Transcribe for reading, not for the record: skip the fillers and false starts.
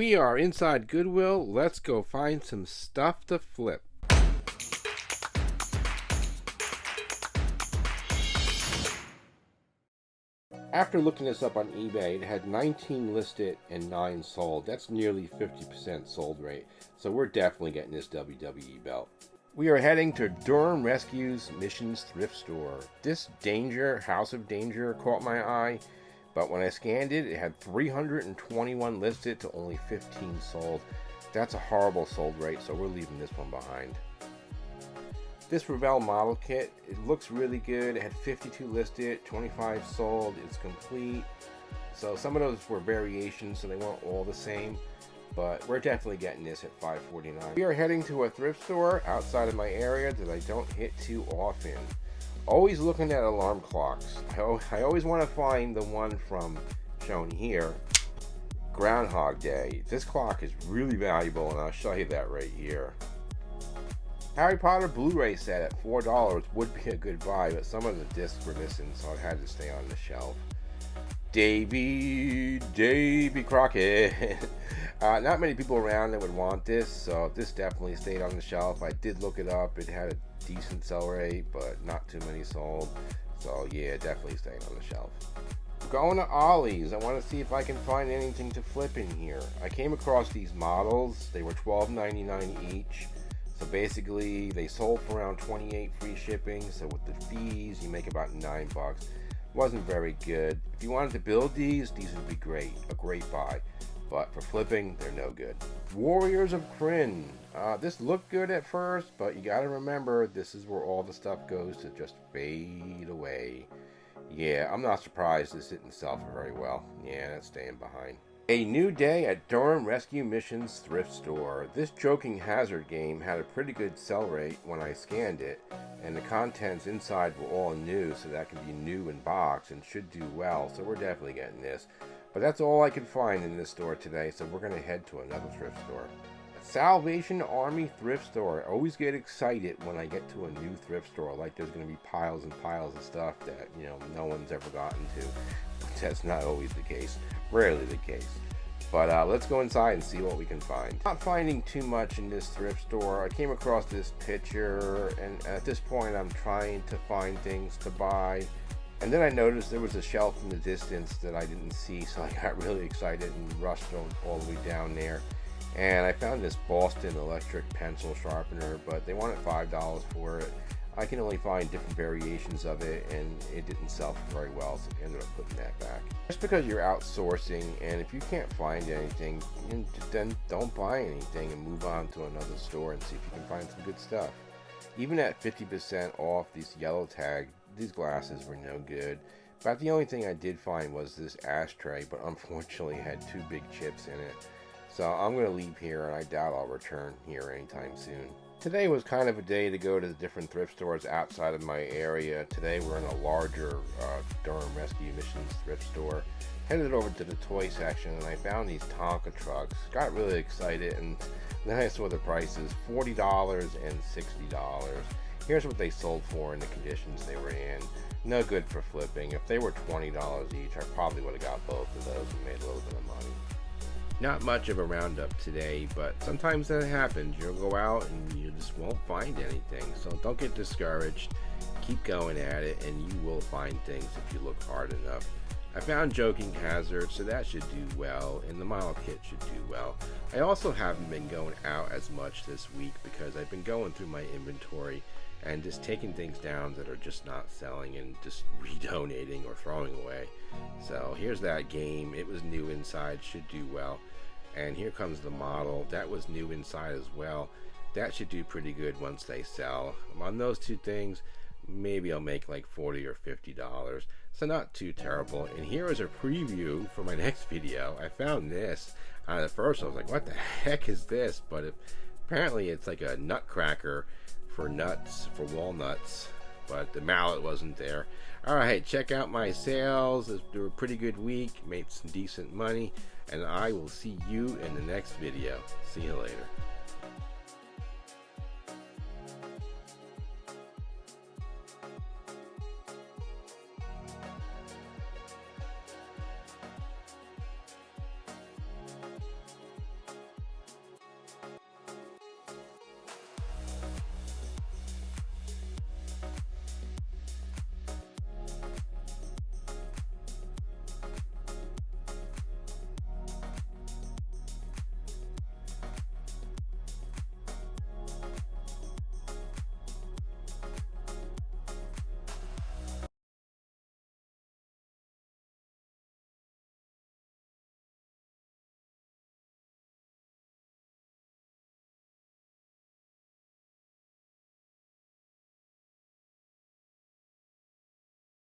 We are inside Goodwill. Let's go find some stuff to flip. After looking this up on eBay, it had 19 listed and 9 sold. That's nearly 50% sold rate. So we're definitely getting this WWE belt. We are heading to Durham Rescue's Missions thrift store. This House of Danger caught my eye. But when I scanned it, it had 321 listed to only 15 sold. That's a horrible sold rate, so we're leaving this one behind. This Resale model kit, it looks really good. It had 52 listed, 25 sold. It's complete. So some of those were variations, so they weren't all the same. But we're definitely getting this at $5.49. We are heading to a thrift store outside of my area that I don't hit too often. Always looking at alarm clocks. I always want to find the one from, shown here, Groundhog Day. This clock is really valuable, and I'll show you that right here. Harry Potter Blu-ray set at $4 would be a good buy, but some of the discs were missing, so it had to stay on the shelf. Davy Crockett. Not many people around that would want this, so this definitely stayed on the shelf. I did look it up. It had a decent sell rate, but not too many sold. So yeah, definitely staying on the shelf. Going to Ollie's. I want to see if I can find anything to flip in here. I came across these models. They were $12.99 each. So basically, they sold for around $28 free shipping. So with the fees, you make about $9. Wasn't very good. If you wanted to build these would be great. A great buy. But for flipping, they're no good. Warriors of Krynn. This looked good at first, but you gotta remember, this is where all the stuff goes to just fade away. Yeah, I'm not surprised this didn't sell for very well. Yeah, that's staying behind. A new day at Durham Rescue Missions thrift store. This Joking Hazard game had a pretty good sell rate when I scanned it, and the contents inside were all new, so that can be new in box and should do well, so we're definitely getting this. But that's all I could find in this store today, so we're going to head to another thrift store. Salvation Army thrift store. I always get excited when I get to a new thrift store, like there's going to be piles and piles of stuff that, no one's ever gotten to. But that's not always the case. Rarely the case. But let's go inside and see what we can find. Not finding too much in this thrift store. I came across this picture, and at this point I'm trying to find things to buy. And then I noticed there was a shelf in the distance that I didn't see, so I got really excited and rushed all the way down there. And I found this Boston electric pencil sharpener, but they wanted $5 for it. I can only find different variations of it, and it didn't sell very well, so I ended up putting that back. Just because you're outsourcing, and if you can't find anything, then don't buy anything and move on to another store and see if you can find some good stuff. Even at 50% off these yellow tag, these glasses were no good. About the only thing I did find was this ashtray, but unfortunately it had 2 big chips in it. So I'm going to leave here, and I doubt I'll return here anytime soon. Today was kind of a day to go to the different thrift stores outside of my area. Today we're in a larger Durham Rescue Missions thrift store. Headed over to the toy section, and I found these Tonka trucks. Got really excited, and then I saw the prices, $40 and $60. Here's what they sold for and the conditions they were in. No good for flipping. If they were $20 each, I probably would have got both of those and made a little bit of money. Not much of a roundup today, but sometimes that happens. You'll go out and you just won't find anything. So don't get discouraged. Keep going at it, and you will find things if you look hard enough. I found Joking Hazard, so that should do well, and the model kit should do well. I also haven't been going out as much this week because I've been going through my inventory and just taking things down that are just not selling and just redonating or throwing away. So here's that game. It was new inside, should do well. And here comes the model. That was new inside as well. That should do pretty good once they sell. On those two things, maybe I'll make like $40 or $50. So not too terrible. And here is a preview for my next video. I found this. At first I was like, what the heck is this? But apparently it's like a nutcracker for nuts, for walnuts. But the mallet wasn't there. Alright, check out my sales. They were a pretty good week. Made some decent money. And I will see you in the next video. See you later.